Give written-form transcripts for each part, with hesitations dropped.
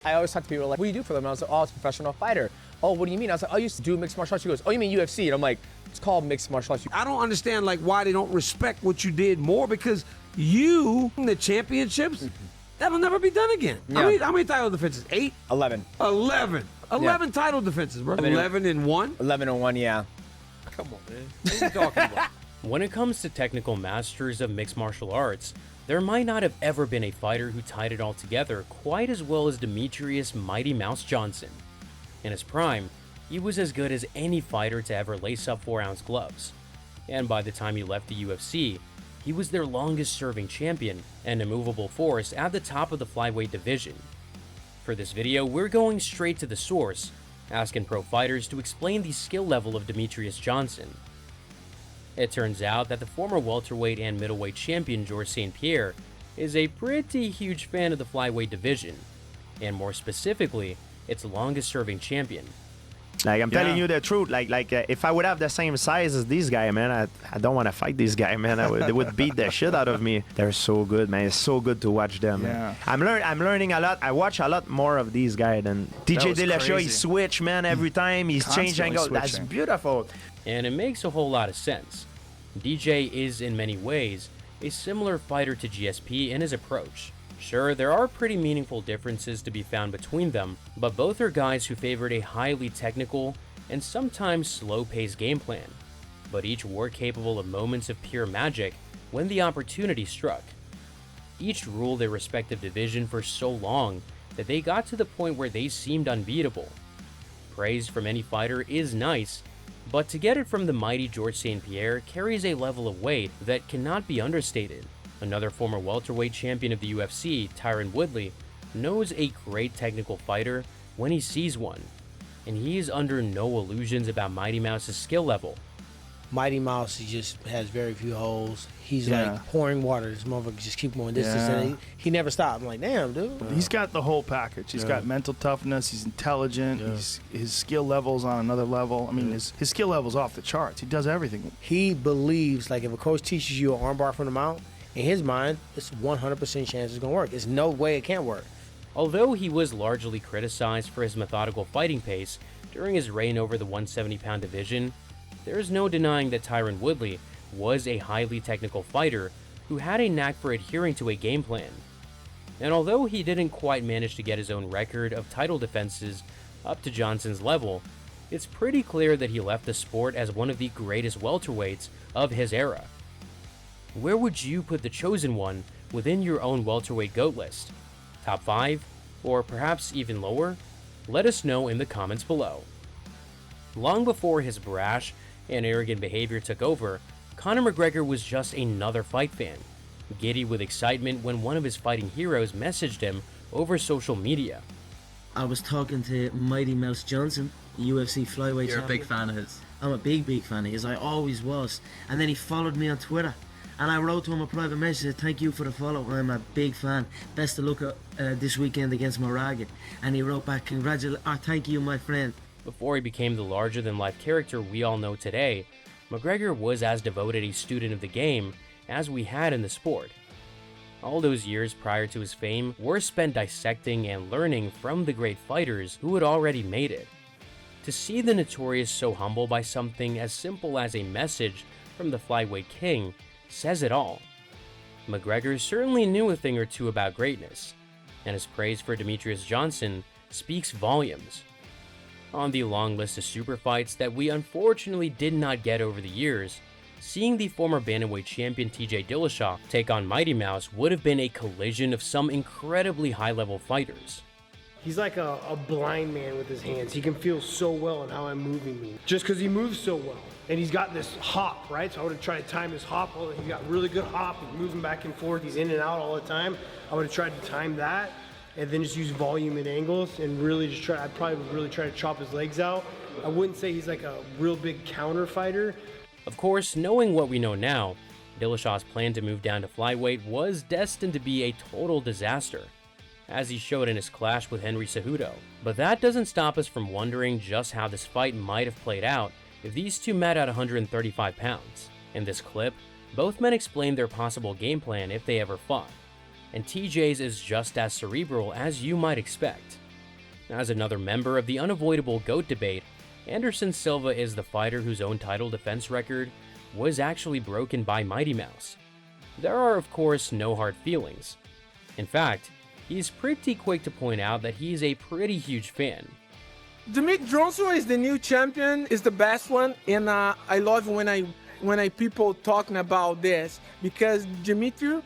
I always talk to people like, what do you do for them? And I was like, oh, I was a professional fighter. Oh, what do you mean? I was like, oh, I used to do mixed martial arts. She goes, oh, you mean UFC? And I'm like, it's called mixed martial arts. I don't understand like why they don't respect what you did more, because you, the championships, that'll never be done again. Yeah. How many title defenses? 8? 11. 11 title defenses, bro. 11 and 1? 11 and 1, yeah. Come on, man. What are you talking about? When it comes to technical masters of mixed martial arts, there might not have ever been a fighter who tied it all together quite as well as Demetrious Mighty Mouse Johnson. In his prime, he was as good as any fighter to ever lace up 4-ounce gloves. And by the time he left the UFC, he was their longest-serving champion and immovable force at the top of the flyweight division. For this video, we're going straight to the source, asking pro fighters to explain the skill level of Demetrious Johnson. It turns out that the former welterweight and middleweight champion Georges St-Pierre is a pretty huge fan of the flyweight division, and more specifically, its longest-serving champion. Like, I'm telling you the truth. If I would have the same size as these guys, man, I don't want to fight these guys, man. They would beat the shit out of me. They're so good, man. It's so good to watch them. Yeah. Man. I'm learning a lot. I watch a lot more of these guys than TJ Dillashaw. He switch, man, every time. He's changing angle. That's beautiful. And it makes a whole lot of sense. DJ is, in many ways, a similar fighter to GSP in his approach. Sure, there are pretty meaningful differences to be found between them, but both are guys who favored a highly technical and sometimes slow-paced game plan, but each were capable of moments of pure magic when the opportunity struck. Each ruled their respective division for so long that they got to the point where they seemed unbeatable. Praise from any fighter is nice, but to get it from the mighty Georges St-Pierre carries a level of weight that cannot be understated. Another former welterweight champion of the UFC, Tyron Woodley, knows a great technical fighter when he sees one, and he is under no illusions about Mighty Mouse's skill level. Mighty Mouse, he just has very few holes. He's like pouring water. This motherfucker just keep going distance, and he never stopped. I'm like, damn, dude. He's got the whole package. He's got mental toughness. He's intelligent. His skill level's on another level. I mean, his skill level's off the charts. He does everything. He believes, like, if a coach teaches you an armbar from the mount, in his mind, it's 100% chance it's going to work. There's no way it can't work. Although he was largely criticized for his methodical fighting pace during his reign over the 170-pound division, there is no denying that Tyron Woodley was a highly technical fighter who had a knack for adhering to a game plan. And although he didn't quite manage to get his own record of title defenses up to Johnson's level, it's pretty clear that he left the sport as one of the greatest welterweights of his era. Where would you put the chosen one within your own welterweight GOAT list? Top 5? Or perhaps even lower? Let us know in the comments below. Long before his brash and arrogant behavior took over, Conor McGregor was just another fight fan, giddy with excitement when one of his fighting heroes messaged him over social media. I was talking to Mighty Mouse Johnson, UFC flyweight champion. You're a big fan of his. I'm a big fan of his. I always was. And then he followed me on Twitter. And I wrote to him a private message, thank you for the follow, I'm a big fan. Best of luck this weekend against Moraga. And he wrote back, thank you, my friend. Before he became the larger-than-life character we all know today, McGregor was as devoted a student of the game as we had in the sport. All those years prior to his fame were spent dissecting and learning from the great fighters who had already made it. To see the Notorious so humble by something as simple as a message from the flyweight king says it all. McGregor certainly knew a thing or two about greatness, and his praise for Demetrious Johnson speaks volumes. On the long list of super fights that we unfortunately did not get over the years, seeing the former bantamweight champion TJ Dillashaw take on Mighty Mouse would have been a collision of some incredibly high-level fighters. He's like a blind man with his hands. He can feel so well on how I'm moving me, just because he moves so well. And he's got this hop, right? So I would have tried to time his hop. Well, he's got really good hop. He's moving back and forth. He's in and out all the time. I would have tried to time that and then just use volume and angles and really just try. I'd probably really try to chop his legs out. I wouldn't say he's like a real big counter fighter. Of course, knowing what we know now, Dillashaw's plan to move down to flyweight was destined to be a total disaster, as he showed in his clash with Henry Cejudo. But that doesn't stop us from wondering just how this fight might have played out if these two met at 135 pounds. In this clip, both men explain their possible game plan if they ever fought, and TJ's is just as cerebral as you might expect. As another member of the unavoidable GOAT debate, Anderson Silva is the fighter whose own title defense record was actually broken by Mighty Mouse. There are, of course, no hard feelings. In fact, he's pretty quick to point out that he's a pretty huge fan. Demetrious Johnson is the new champion, is the best one, and I love when I people talking about this, because Demetrious,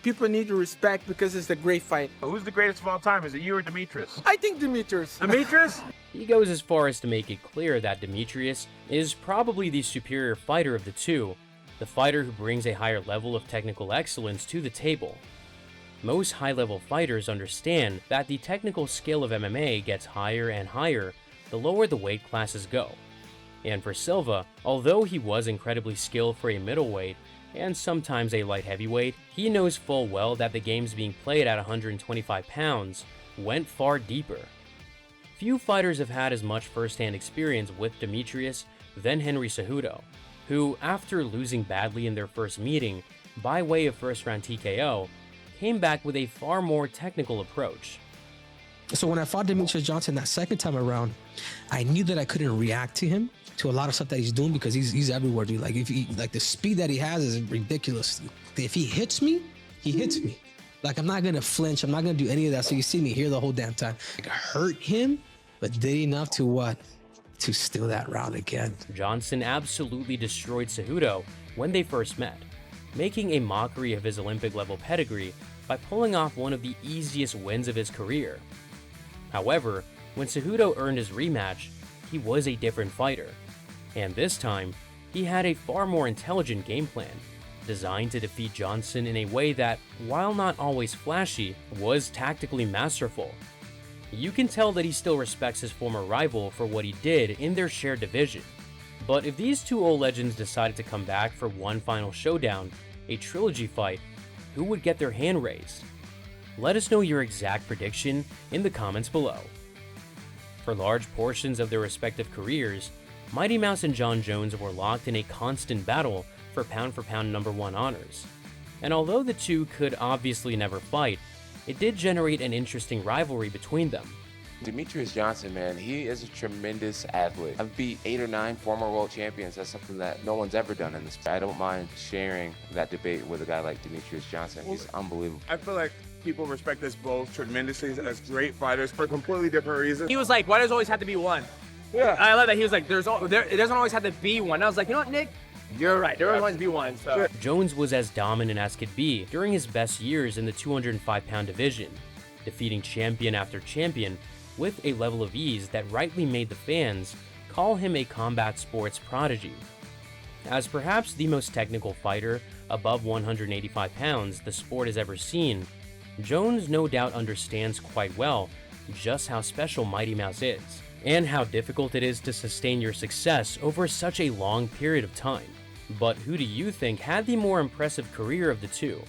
people need to respect because it's a great fight. Who's the greatest of all time? Is it you or Demetrious? I think Demetrious. Demetrious? He goes as far as to make it clear that Demetrious is probably the superior fighter of the two, the fighter who brings a higher level of technical excellence to the table. Most high-level fighters understand that the technical skill of MMA gets higher and higher the lower the weight classes go. And for Silva, although he was incredibly skilled for a middleweight and sometimes a light heavyweight, he knows full well that the games being played at 125 pounds went far deeper. Few fighters have had as much first-hand experience with Demetrious than Henry Cejudo, who, after losing badly in their first meeting by way of first-round TKO, came back with a far more technical approach. So when I fought Demetrious Johnson that second time around, I knew that I couldn't react to him, to a lot of stuff that he's doing, because he's everywhere, dude. Like, like the speed that he has is ridiculous. If he hits me, he hits me. Like, I'm not gonna flinch, I'm not gonna do any of that. So you see me here the whole damn time. Like, hurt him, but did enough to what? To steal that round again. Johnson absolutely destroyed Cejudo when they first met, making a mockery of his Olympic-level pedigree by pulling off one of the easiest wins of his career. However, when Cejudo earned his rematch, he was a different fighter, and this time, he had a far more intelligent game plan, designed to defeat Johnson in a way that, while not always flashy, was tactically masterful. You can tell that he still respects his former rival for what he did in their shared division. But if these two old legends decided to come back for one final showdown, a trilogy fight, who would get their hand raised? Let us know your exact prediction in the comments below. For large portions of their respective careers, Mighty Mouse and Jon Jones were locked in a constant battle for pound-for-pound #1 honors. And although the two could obviously never fight, it did generate an interesting rivalry between them. Demetrious Johnson, man, he is a tremendous athlete. I've beat 8 or 9 former world champions. That's something that no one's ever done in this. I don't mind sharing that debate with a guy like Demetrious Johnson. He's unbelievable. I feel like people respect us both tremendously as great fighters for completely different reasons. He was like, why does it always have to be one? Yeah. I love that. He was like, it doesn't always have to be one. I was like, you know what, Nick? You're right. There always has to be one. So. Jones was as dominant as could be during his best years in the 205-pound division, defeating champion after champion with a level of ease that rightly made the fans call him a combat sports prodigy. As perhaps the most technical fighter above 185 pounds the sport has ever seen, Jones no doubt understands quite well just how special Mighty Mouse is, and how difficult it is to sustain your success over such a long period of time. But who do you think had the more impressive career of the two?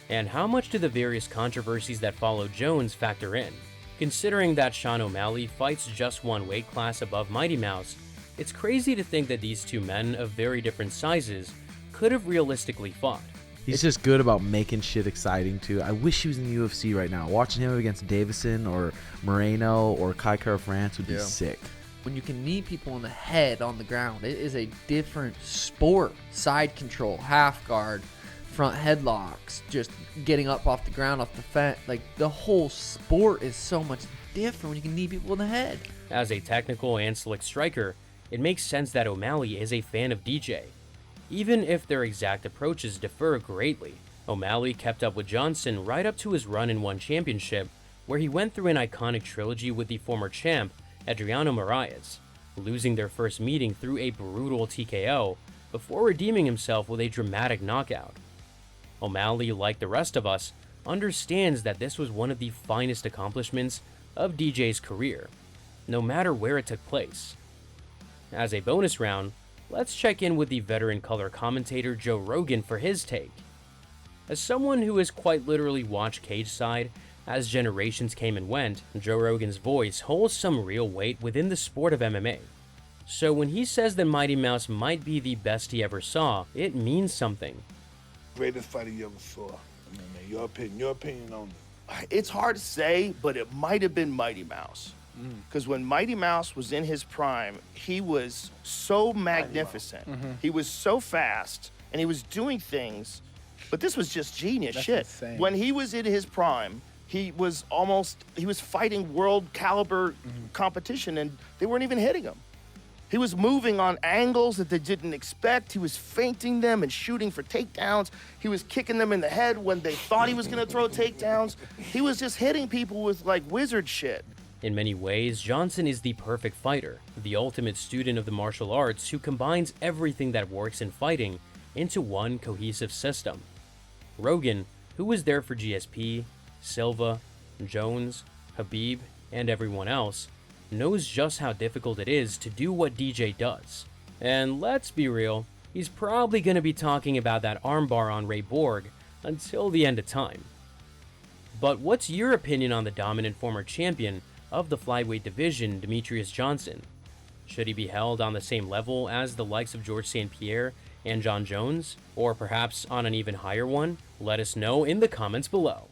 And how much do the various controversies that follow Jones factor in? Considering that Sean O'Malley fights just one weight class above Mighty Mouse, it's crazy to think that these two men of very different sizes could have realistically fought. He's just good about making shit exciting too. I wish he was in the UFC right now. Watching him against Davison or Moreno or Kai Kara France would be sick. When you can knee people in the head on the ground, it is a different sport. Side control, half guard, front headlocks, just getting up off the ground, off the fence. Like, the whole sport is so much different when you can knee people in the head. As a technical and slick striker, it makes sense that O'Malley is a fan of DJ, even if their exact approaches differ greatly. O'Malley kept up with Johnson right up to his run in one championship, where he went through an iconic trilogy with the former champ, Adriano Moraes, losing their first meeting through a brutal TKO before redeeming himself with a dramatic knockout. O'Malley, like the rest of us, understands that this was one of the finest accomplishments of DJ's career, no matter where it took place. As a bonus round, let's check in with the veteran color commentator Joe Rogan for his take. As someone who has quite literally watched cage side as generations came and went, Joe Rogan's voice holds some real weight within the sport of MMA. So when he says that Mighty Mouse might be the best he ever saw, it means something. Greatest fighter you ever saw. I mean, your opinion on It's hard to say, but it might have been Mighty Mouse. Because when Mighty Mouse was in his prime, he was so magnificent. He was so fast, and he was doing things, but this was just genius shit. Insane. When he was in his prime, he was fighting world caliber competition, and they weren't even hitting him. He was moving on angles that they didn't expect. He was feinting them and shooting for takedowns. He was kicking them in the head when they thought he was gonna throw takedowns. He was just hitting people with like wizard shit. In many ways, Johnson is the perfect fighter, the ultimate student of the martial arts who combines everything that works in fighting into one cohesive system. Rogan, who was there for GSP, Silva, Jones, Habib, and everyone else, knows just how difficult it is to do what DJ does. And let's be real, he's probably going to be talking about that armbar on Ray Borg until the end of time. But what's your opinion on the dominant former champion of the flyweight division, Demetrious Johnson? Should he be held on the same level as the likes of George St. Pierre and John Jones? Or perhaps on an even higher one? Let us know in the comments below.